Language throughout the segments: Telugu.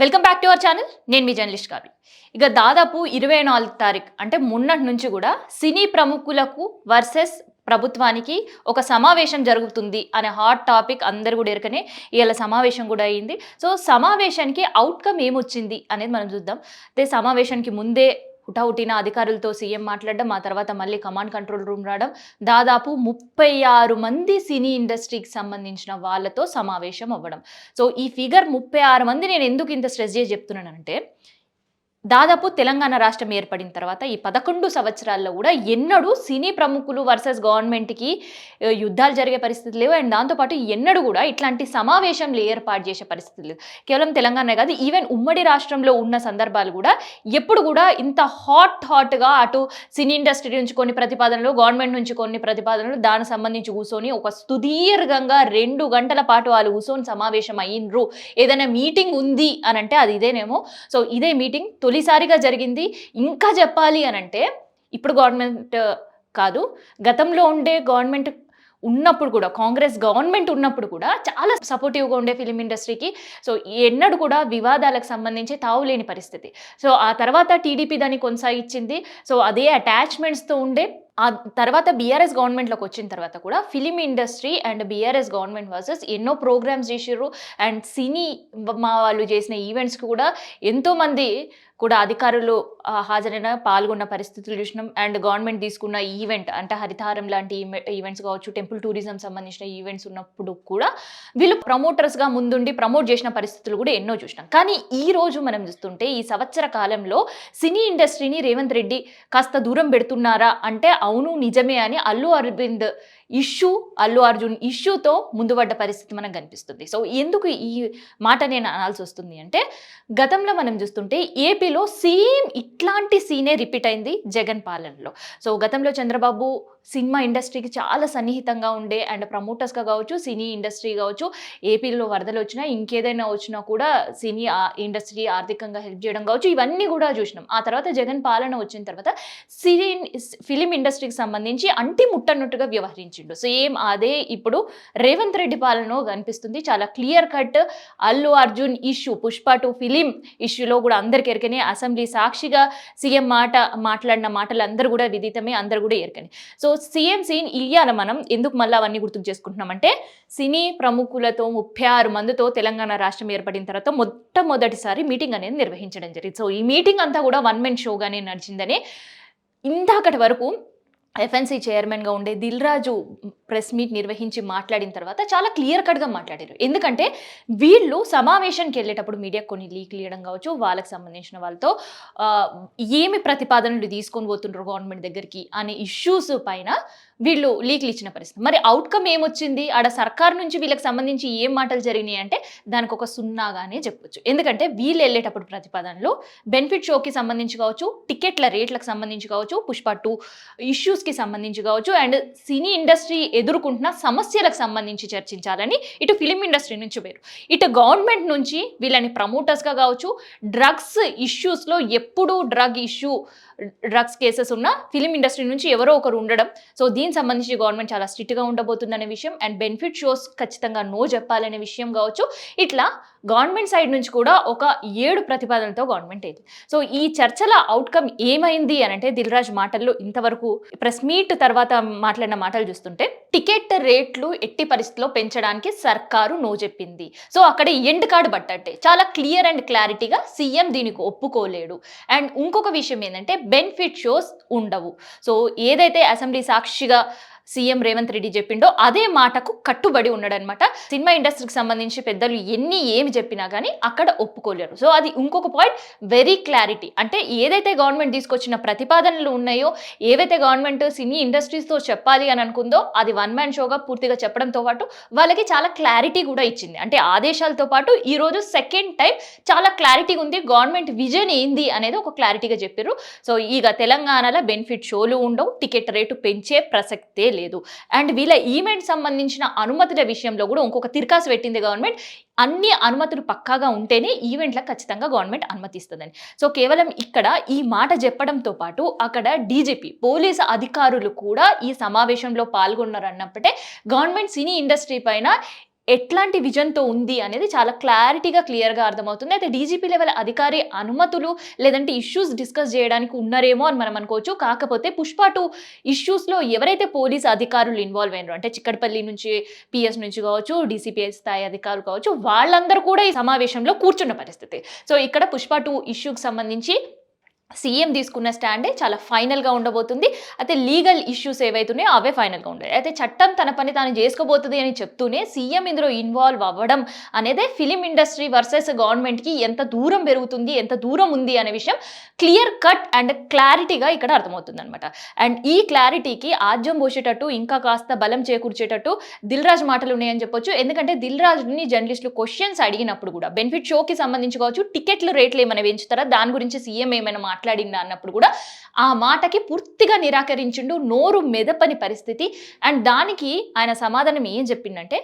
Welcome back to our channel. నేను మీ జర్నలిస్ట్ కావ్య. ఇక దాదాపు 24 తారీఖు అంటే మొన్నటి నుంచి కూడా సినీ ప్రముఖులకు వర్సెస్ ప్రభుత్వానికి ఒక సమావేశం జరుగుతుంది అనే హాట్ టాపిక్ అందరు కూడా ఎరకనే ఇవాళ సమావేశం కూడా అయింది. సో సమావేశానికి అవుట్కమ్ ఏమొచ్చింది అనేది మనం చూద్దాం. అయితే సమావేశానికి ముందే హుటాహుటిన అధికారులతో సీఎం మాట్లాడడం, ఆ తర్వాత మళ్ళీ కమాండ్ కంట్రోల్ రూమ్ రావడం, దాదాపు 36 మంది సినీ ఇండస్ట్రీకి సంబంధించిన వాళ్ళతో సమావేశం అవ్వడం. సో ఈ ఫిగర్ 36 మంది నేను ఎందుకు ఇంత స్ట్రెస్ చేసి చెప్తున్నానంటే, దాదాపు తెలంగాణ రాష్ట్రం ఏర్పడిన తర్వాత ఈ 11 సంవత్సరాల్లో కూడా ఎన్నడూ సినీ ప్రముఖులు వర్సెస్ గవర్నమెంట్‌కి యుద్ధాలు జరిగే పరిస్థితి లేవు. అండ్ దాంతోపాటు ఎన్నడూ కూడా ఇట్లాంటి సమావేశంలు ఏర్పాటు చేసే పరిస్థితి లేదు. కేవలం తెలంగాణే కాదు, ఈవెన్ ఉమ్మడి రాష్ట్రంలో ఉన్న సందర్భాలు కూడా ఎప్పుడు కూడా ఇంత హాట్‌గా అటు సినీ ఇండస్ట్రీ నుంచి కొన్ని ప్రతిపాదనలు, గవర్నమెంట్ నుంచి కొన్ని ప్రతిపాదనలు, దానికి సంబంధించి కూర్చొని ఒక సుదీర్ఘంగా 2 గంటల పాటు వాళ్ళు కూర్చొని సమావేశం అయ్యిండ్రు. ఏదైనా మీటింగ్ ఉంది అనంటే అది ఇదేనేమో. సో ఇదే మీటింగ్ తొలిసారిగా జరిగింది. ఇంకా చెప్పాలి అనంటే ఇప్పుడు గవర్నమెంట్ కాదు, గతంలో ఉండే గవర్నమెంట్ ఉన్నప్పుడు కూడా, కాంగ్రెస్ గవర్నమెంట్ ఉన్నప్పుడు కూడా చాలా సపోర్టివ్గా ఉండే ఫిలిం ఇండస్ట్రీకి. సో ఎన్నడూ కూడా వివాదాలకు సంబంధించి తావులేని పరిస్థితి. సో ఆ తర్వాత టీడీపీ దాన్ని కొనసాగించింది. సో అదే అటాచ్మెంట్స్తో ఉండే. ఆ తర్వాత బీఆర్ఎస్ గవర్నమెంట్లోకి వచ్చిన తర్వాత కూడా film industry and BRS government versus ఎన్నో ప్రోగ్రామ్స్ చేసిర్రు. అండ్ సినీ మా వాళ్ళు చేసిన ఈవెంట్స్కి కూడా ఎంతోమంది కూడా అధికారులు హాజరైన పాల్గొన్న పరిస్థితులు చూసినాం. అండ్ గవర్నమెంట్ తీసుకున్న ఈవెంట్ అంటే హరితహారం లాంటి ఈవెంట్స్ కావచ్చు, టెంపుల్ టూరిజం సంబంధించిన ఈవెంట్స్ ఉన్నప్పుడు కూడా వీళ్ళు ప్రమోటర్స్గా ముందుండి ప్రమోట్ చేసిన పరిస్థితులు కూడా ఎన్నో చూసినాం. కానీ ఈ రోజు మనం చూస్తుంటే ఈ సంవత్సర కాలంలో సినీ ఇండస్ట్రీని రేవంత్ రెడ్డి కాస్త దూరం పెడుతున్నారా అంటే అవును, నిజమే అని అల్లు అర్జున్ ఇష్యూతో ముందుపడ్డ పరిస్థితి మనకు కనిపిస్తుంది. సో ఎందుకు ఈ మాట నేను అనాల్సి వస్తుంది అంటే, గతంలో మనం చూస్తుంటే ఏపీలో సేమ్ ఇట్లాంటి సీనే రిపీట్ అయింది జగన్ పాలనలో. సో గతంలో చంద్రబాబు సినిమా ఇండస్ట్రీకి చాలా సన్నిహితంగా ఉండే అండ్ ప్రమోటర్స్గా కావచ్చు, సినీ ఇండస్ట్రీ కావచ్చు, ఏపీలో వరదలు వచ్చినా ఇంకేదైనా వచ్చినా కూడా సినీ ఇండస్ట్రీ ఆర్థికంగా హెల్ప్ చేయడం కావచ్చు, ఇవన్నీ కూడా చూసినాం. ఆ తర్వాత జగన్ పాలన వచ్చిన తర్వాత ఫిలిం ఇండస్ట్రీకి సంబంధించి అంటి ముట్టనట్టుగా వ్యవహరించిండు. సేమ్ అదే ఇప్పుడు రేవంత్ రెడ్డి పాలన కనిపిస్తుంది. చాలా clear cut Allu Arjun issue, Pushpa 2 film ఇష్యూలో కూడా అందరికి ఎరకనే, అసెంబ్లీ సాక్షిగా సీఎం మాట్లాడిన మాటలు అందరూ కూడా విదితమే, అందరూ కూడా ఎరకనే. సో సీఎం సీన్ ఇయ్యాల మనం ఎందుకు మళ్ళీ అవన్నీ గుర్తుకు చేసుకుంటున్నామంటే, సినీ ప్రముఖులతో 36 మందితో తెలంగాణ రాష్ట్రం ఏర్పడిన తర్వాత మొట్టమొదటిసారి మీటింగ్ అనేది నిర్వహించడం జరిగింది. సో ఈ మీటింగ్ అంతా కూడా వన్ మెన్ షోగానే నడిచిందని ఇందాకటి వరకు ఎఫ్ఎన్సీ చైర్మన్గా ఉండే దిల్ రాజు ప్రెస్ మీట్ నిర్వహించి మాట్లాడిన తర్వాత చాలా క్లియర్ కట్గా మాట్లాడారు. ఎందుకంటే వీళ్ళు సమావేశానికి వెళ్ళేటప్పుడు మీడియాకు కొన్ని లీక్లు ఇవ్వడం కావచ్చు, వాళ్ళకి సంబంధించిన వాళ్ళతో ఏమి ప్రతిపాదనలు తీసుకొని పోతుండ్రు గవర్నమెంట్ దగ్గరికి అనే ఇష్యూస్ పైన వీళ్ళు లీక్లు ఇచ్చిన పరిస్థితి. మరి అవుట్కమ్ ఏమొచ్చింది, ఆడ సర్కార్ నుంచి వీళ్ళకి సంబంధించి ఏం మాటలు జరిగినాయి అంటే దానికి ఒక సున్నాగానే చెప్పొచ్చు. ఎందుకంటే వీళ్ళు వెళ్ళేటప్పుడు ప్రతిపాదనలు బెనిఫిట్ షోకి సంబంధించి కావచ్చు, టికెట్ల రేట్లకు సంబంధించి కావచ్చు, పుష్ప 2 ఇష్యూస్కి సంబంధించి కావచ్చు, అండ్ సినీ ఇండస్ట్రీ ఎదుర్కొంటున్న సమస్యలకు సంబంధించి చర్చించాలని ఇటు ఫిలిం ఇండస్ట్రీ నుంచి వేరు, ఇటు గవర్నమెంట్ నుంచి వీళ్ళని ప్రమోటర్స్గా కావచ్చు, డ్రగ్స్ ఇష్యూస్లో ఎప్పుడూ డ్రగ్స్ కేసెస్ ఉన్న ఫిలిం ఇండస్ట్రీ నుంచి ఎవరో ఒకరు ఉండడం. సో దీనికి సంబంధించి గవర్నమెంట్ చాలా స్ట్రిక్ట్గా ఉండబోతుందనే విషయం, అండ్ బెనిఫిట్ షోస్ ఖచ్చితంగా నో చెప్పాలనే విషయం కావచ్చు, ఇట్లా గవర్నమెంట్ సైడ్ నుంచి కూడా ఒక 7 ప్రతిపాదనలతో గవర్నమెంట్ అయింది. సో ఈ చర్చల అవుట్కమ్ ఏమైంది అని అంటే, దిల్ రాజు మాటల్లో ఇంతవరకు ప్రెస్ మీట్ తర్వాత మాట్లాడిన మాటలు చూస్తుంటే, టికెట్ రేట్లు ఎట్టి పరిస్థితిలో పెంచడానికి సర్కారు నో చెప్పింది. సో అక్కడ ఎండ్ కార్డు బట్టట్టే చాలా క్లియర్ అండ్ క్లారిటీగా సీఎం దీనికి ఒప్పుకోలేడు. అండ్ ఇంకొక విషయం ఏంటంటే, బెనిఫిట్ షోస్ ఉండవు. సో ఏదైతే అసెంబ్లీ సాక్షిగా సీఎం రేవంత్ రెడ్డి చెప్పిండో అదే మాటకు కట్టుబడి ఉన్నాడనమాట. సినిమా ఇండస్ట్రీకి సంబంధించి పెద్దలు ఏమి చెప్పినా కానీ అక్కడ ఒప్పుకోలేరు. సో అది ఇంకొక పాయింట్, వెరీ క్లారిటీ. అంటే ఏదైతే గవర్నమెంట్ తీసుకొచ్చిన ప్రతిపాదనలు ఉన్నాయో, ఏవైతే గవర్నమెంట్ సినీ ఇండస్ట్రీస్తో చెప్పాలి అని అనుకుందో అది వన్ మ్యాన్ షోగా పూర్తిగా చెప్పడంతో పాటు వాళ్ళకి చాలా క్లారిటీ కూడా ఇచ్చింది. అంటే ఆదేశాలతో పాటు ఈరోజు సెకండ్ టైం చాలా క్లారిటీగా ఉంది, గవర్నమెంట్ విజన్ ఏంది అనేది ఒక క్లారిటీగా చెప్పారు. సో ఇక తెలంగాణలో బెనిఫిట్ షోలు ఉండవు, టికెట్ రేటు పెంచే ప్రసక్తే లేదు. అండ్ వీళ్ళ ఈవెంట్ సంబంధించిన అనుమతుల విషయంలో కూడా ఇంకొక తిరకాసు పెట్టింది గవర్నమెంట్. అన్ని అనుమతులు పక్కాగా ఉంటేనే ఈవెంట్లకు ఖచ్చితంగా గవర్నమెంట్ అనుమతిస్తుందని. సో కేవలం ఇక్కడ ఈ మాట చెప్పడంతో పాటు అక్కడ డీజీపీ, పోలీసు అధికారులు కూడా ఈ సమావేశంలో పాల్గొన్నారు అన్నప్పుడే గవర్నమెంట్ సినీ ఇండస్ట్రీ పైన ఎట్లాంటి విజన్తో ఉంది అనేది చాలా క్లియర్గా అర్థమవుతుంది. అయితే డీజీపీ లెవెల్ అధికారి అనుమతులు లేదంటే ఇష్యూస్ డిస్కస్ చేయడానికి ఉన్నారేమో అని మనం అనుకోవచ్చు. కాకపోతే పుష్ప 2 ఇష్యూస్లో ఎవరైతే పోలీస్ అధికారులు ఇన్వాల్వ్ అయినారో, అంటే చిక్కడపల్లి నుంచి పిఎస్ నుంచి కావచ్చు, డీసీపీ స్థాయి అధికారులు కావచ్చు, వాళ్ళందరూ కూడా ఈ సమావేశంలో కూర్చున్న పరిస్థితి. సో ఇక్కడ పుష్ప 2 ఇష్యూకి సంబంధించి సీఎం తీసుకున్న స్టాండే చాలా ఫైనల్గా ఉండబోతుంది. అయితే లీగల్ ఇష్యూస్ ఏవైతున్నాయో అవే ఫైనల్గా ఉంటాయి. అయితే చట్టం తన పని తాను చేసుకోబోతుంది అని చెప్తూనే సీఎం ఇందులో ఇన్వాల్వ్ అవ్వడం అనేదే ఫిలిం ఇండస్ట్రీ వర్సెస్ గవర్నమెంట్కి ఎంత దూరం పెరుగుతుంది, ఎంత దూరం ఉంది అనే విషయం క్లియర్ కట్ అండ్ క్లారిటీగా ఇక్కడ అర్థమవుతుంది అనమాట. అండ్ ఈ క్లారిటీకి ఆజ్యం పోసేటట్టు, ఇంకా కాస్త బలం చేకూర్చేటట్టు దిల్ రాజు మాటలు ఉన్నాయని చెప్పొచ్చు. ఎందుకంటే దిల్ రాజుని జర్నలిస్టులు క్వశ్చన్స్ అడిగినప్పుడు కూడా బెనిఫిట్ షోకి సంబంధించి కావచ్చు, టికెట్ల రేట్లు ఏమైనా పెంచుతారా, దాని గురించి సీఎం ఏమైనా మాట్లాడిందా అన్నప్పుడు కూడా ఆ మాటకి పూర్తిగా నిరాకరించిండు, నోరు మెదపని పరిస్థితి. అండ్ దానికి ఆయన సమాధానం ఏం చెప్పిందంటే,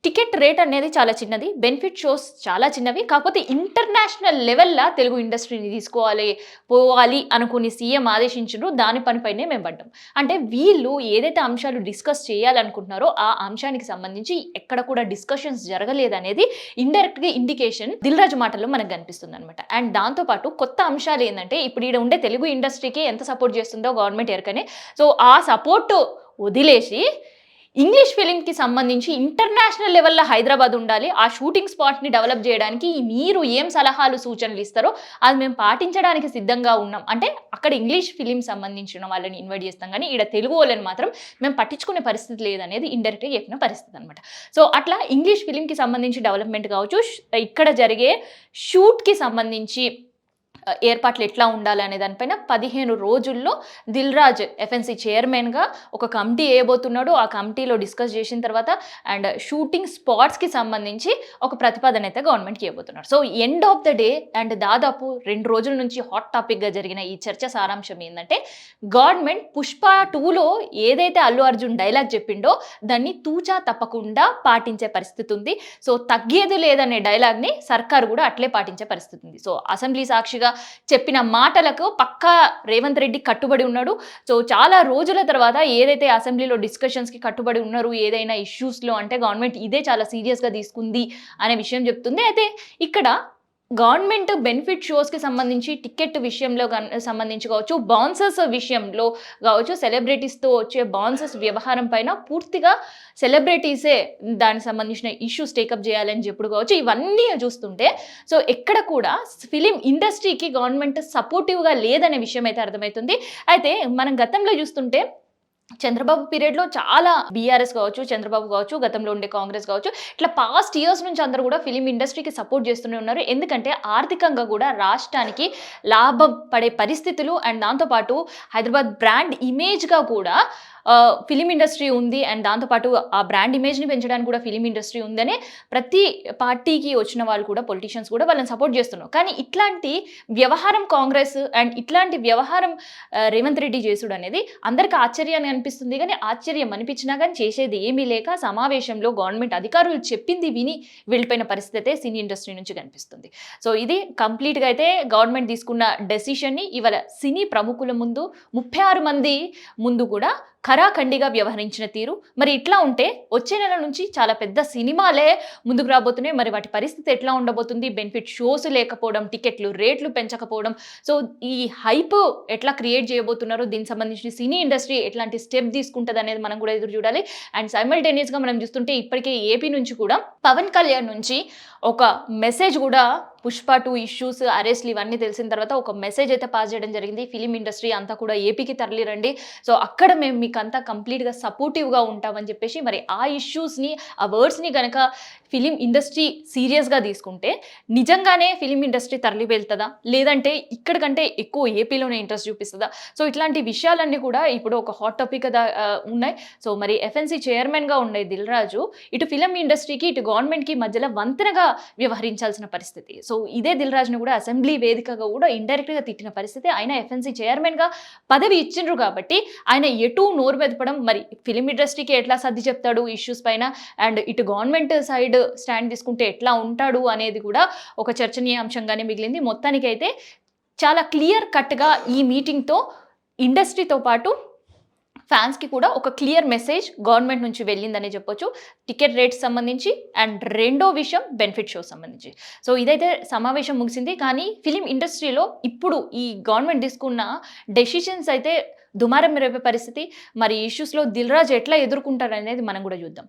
టికెట్ రేట్ అనేది చాలా చిన్నది, బెనిఫిట్ షోస్ చాలా చిన్నవి, కాకపోతే ఇంటర్నేషనల్ లెవెల్లా తెలుగు ఇండస్ట్రీని పోవాలి అనుకుని సీఎం ఆదేశించారు, దాని పనిపైనే మేము పడ్డాం. అంటే వీళ్ళు ఏదైతే అంశాలు డిస్కస్ చేయాలనుకుంటున్నారో ఆ అంశానికి సంబంధించి ఎక్కడ కూడా డిస్కషన్స్ జరగలేదనేది ఇండైరెక్ట్గా ఇండికేషన్ దిల్ రాజు మాటల్లో మనకు కనిపిస్తుంది అనమాట. అండ్ దాంతోపాటు కొత్త అంశాలు ఏంటంటే, ఇప్పుడు ఈడ ఉండే తెలుగు ఇండస్ట్రీకి ఎంత సపోర్ట్ చేస్తుందో గవర్నమెంట్ ఎరకనే. సో ఆ సపోర్ట్ వదిలేసి ఇంగ్లీష్ ఫిలింకి సంబంధించి ఇంటర్నేషనల్ లెవెల్లో హైదరాబాద్ ఉండాలి, ఆ షూటింగ్ స్పాట్ని డెవలప్ చేయడానికి మీరు ఏం సలహాలు సూచనలు ఇస్తారో అది మేము పాటించడానికి సిద్ధంగా ఉన్నాం. అంటే అక్కడ ఇంగ్లీష్ ఫిలిం సంబంధించిన వాళ్ళని ఇన్వైట్ చేస్తాం, కానీ ఇక్కడ తెలుగు వాళ్ళని మాత్రం మేము పట్టించుకునే పరిస్థితి లేదనేది ఇండైరెక్ట్గా చెప్పిన పరిస్థితి అనమాట. సో అట్లా ఇంగ్లీష్ ఫిలింకి సంబంధించి డెవలప్మెంట్ కావచ్చు, ఇక్కడ జరిగే షూట్కి సంబంధించి ఏర్పాట్లు ఎట్లా ఉండాలి అనే దానిపైన 15 రోజుల్లో దిల్ రాజు ఎఫ్ఎన్సీ చైర్మన్గా ఒక కమిటీ వేయబోతున్నాడు. ఆ కమిటీలో డిస్కస్ చేసిన తర్వాత అండ్ షూటింగ్ స్పాట్స్కి సంబంధించి ఒక ప్రతిపాదన అయితే గవర్నమెంట్కి ఇవ్వబోతున్నారు. So end of the day and దాదాపు 2 రోజుల నుంచి హాట్ టాపిక్గా జరిగిన ఈ చర్చ సారాంశం ఏంటంటే, గవర్నమెంట్ పుష్ప 2లో ఏదైతే అల్లు అర్జున్ డైలాగ్ చెప్పిండో దాన్ని తూచా తప్పకుండా పాటించే పరిస్థితి ఉంది. సో తగ్గేది లేదనే డైలాగ్ని సర్కారు కూడా అట్లే పాటించే పరిస్థితి ఉంది. సో అసెంబ్లీ సాక్షిగా చెప్పిన మాటలకు పక్కా రేవంత్ రెడ్డి కట్టుబడి ఉన్నాడు. సో చాలా రోజుల తర్వాత ఏదైతే అసెంబ్లీలో డిస్కషన్స్కి కట్టుబడి ఉన్నారు ఏదైనా ఇష్యూస్లో, అంటే గవర్నమెంట్ ఇదే చాలా సీరియస్గా తీసుకుంది అనే విషయం చెప్తుంది. అయితే ఇక్కడ గవర్నమెంట్ బెనిఫిట్ షోస్కి సంబంధించి టికెట్ విషయంలో సంబంధించి కావచ్చు, బాన్సర్స్ విషయంలో కావచ్చు, సెలబ్రిటీస్తో వచ్చే బాన్సర్స్ వ్యవహారం పైన పూర్తిగా సెలబ్రిటీసే దానికి సంబంధించిన ఇష్యూస్ టేకప్ చేయాలని చెప్పుడు కావచ్చు, ఇవన్నీ చూస్తుంటే సో ఎక్కడ కూడా ఫిలిం ఇండస్ట్రీకి గవర్నమెంట్ సపోర్టివ్గా లేదనే విషయం అయితే అర్థమవుతుంది. అయితే మనం గతంలో చూస్తుంటే చంద్రబాబు పీరియడ్లో చాలా బీఆర్ఎస్ కావచ్చు, చంద్రబాబు కావచ్చు, గతంలో ఉండే కాంగ్రెస్ కావచ్చు, ఇట్లా పాస్ట్ ఇయర్స్ నుంచి అందరూ కూడా ఫిలిం ఇండస్ట్రీకి సపోర్ట్ చేస్తూనే ఉన్నారు. ఎందుకంటే ఆర్థికంగా కూడా రాష్ట్రానికి లాభం పడే పరిస్థితులు అండ్ దాంతోపాటు హైదరాబాద్ బ్రాండ్ ఇమేజ్గా కూడా ఫిలిం ఇండస్ట్రీ ఉంది. అండ్ దాంతోపాటు ఆ బ్రాండ్ ఇమేజ్ని పెంచడానికి కూడా ఫిలిం ఇండస్ట్రీ ఉందనే ప్రతి పార్టీకి వచ్చిన వాళ్ళు కూడా, పొలిటీషియన్స్ కూడా వాళ్ళని సపోర్ట్ చేస్తున్నారు. కానీ ఇట్లాంటి వ్యవహారం కాంగ్రెస్ అండ్ ఇట్లాంటి వ్యవహారం రేవంత్ రెడ్డి చేసుడు అనేది అందరికీ ఆశ్చర్యాన్ని అనిపిస్తుంది. కానీ ఆశ్చర్యం అనిపించినా కానీ చేసేది ఏమీ లేక సమావేశంలో గవర్నమెంట్ అధికారులు చెప్పింది విని వెళ్ళిపోయిన పరిస్థితి సినీ ఇండస్ట్రీ నుంచి కనిపిస్తుంది. సో ఇది కంప్లీట్గా అయితే గవర్నమెంట్ తీసుకున్న డెసిషన్ని ఇవాళ సినీ ప్రముఖుల ముందు 36 మంది ముందు కూడా ఖరాఖండిగా వ్యవహరించిన తీరు. మరి ఇట్లా ఉంటే వచ్చే నెల నుంచి చాలా పెద్ద సినిమాలే ముందుకు రాబోతున్నాయి. మరి వాటి పరిస్థితి ఎట్లా ఉండబోతుంది, బెనిఫిట్ షోస్ లేకపోవడం, టికెట్లు రేట్లు పెంచకపోవడం, సో ఈ హైప్ ఎట్లా క్రియేట్ చేయబోతున్నారు, దీనికి సంబంధించిన సినీ ఇండస్ట్రీ ఎట్లాంటి స్టెప్ తీసుకుంటుంది అనేది మనం కూడా ఎదురు చూడాలి. అండ్ సైమల్టేనియస్గా మనం చూస్తుంటే ఇప్పటికే ఏపీ నుంచి కూడా పవన్ కళ్యాణ్ నుంచి ఒక మెసేజ్ కూడా పుష్ప 2 ఇష్యూస్, అరెస్ట్లు ఇవన్నీ తెలిసిన తర్వాత ఒక మెసేజ్ అయితే పాస్ చేయడం జరిగింది. ఫిలిం ఇండస్ట్రీ అంతా కూడా ఏపీకి తరలిరండి, సో అక్కడ మేము మీకు అంతా కంప్లీట్గా సపోర్టివ్గా ఉంటామని చెప్పేసి, మరి ఆ ఇష్యూస్ని, ఆ వర్డ్స్ని కనుక ఫిలిం ఇండస్ట్రీ సీరియస్గా తీసుకుంటే నిజంగానే ఫిలిం ఇండస్ట్రీ తరలి వెళ్తుందా, లేదంటే ఇక్కడికంటే ఎక్కువ ఏపీలోనే ఇంట్రెస్ట్ చూపిస్తుందా? సో ఇట్లాంటి విషయాలన్నీ కూడా ఇప్పుడు ఒక హాట్ టాపిక్ ఉన్నాయి. సో మరి ఎఫ్ఎన్సీ చైర్మన్గా ఉండే దిల్ రాజు ఇటు ఫిలిం ఇండస్ట్రీకి ఇటు గవర్నమెంట్కి మధ్యలో వంతెనగా వ్యవహరించాల్సిన పరిస్థితి. సో ఇదే దిల్ రాజును కూడా అసెంబ్లీ వేదికగా కూడా ఇండైరెక్ట్గా తిట్టిన పరిస్థితి. ఆయన ఎఫ్ఎన్సీ చైర్మన్గా పదవి ఇచ్చిండ్రు కాబట్టి ఆయన ఎటు నోరు మెదపడం, మరి ఫిలిం ఇండస్ట్రీకి ఎట్లా సర్ది చెప్తాడు ఇష్యూస్ పైన, అండ్ ఇటు గవర్నమెంట్ సైడ్ స్టాండ్ తీసుకుంటే ఎట్లా ఉంటాడు అనేది కూడా ఒక చర్చనీయాంశంగానే మిగిలింది. మొత్తానికైతే చాలా క్లియర్ కట్గా ఈ మీటింగ్తో ఇండస్ట్రీతో పాటు ఫ్యాన్స్కి కూడా ఒక క్లియర్ మెసేజ్ గవర్నమెంట్ నుంచి వెళ్ళిందని చెప్పొచ్చు. టికెట్ రేట్స్ సంబంధించి అండ్ రెండో విషయం బెనిఫిట్ షో సంబంధించి. సో ఇదైతే సమావేశం ముగిసింది. కానీ ఫిలిం ఇండస్ట్రీలో ఇప్పుడు ఈ గవర్నమెంట్ తీసుకున్న డెసిషన్స్ అయితే దుమారం రేపే పరిస్థితి. మరి ఇష్యూస్లో దిల్ రాజు ఎట్లా ఎదుర్కొంటారనేది మనం కూడా చూద్దాం.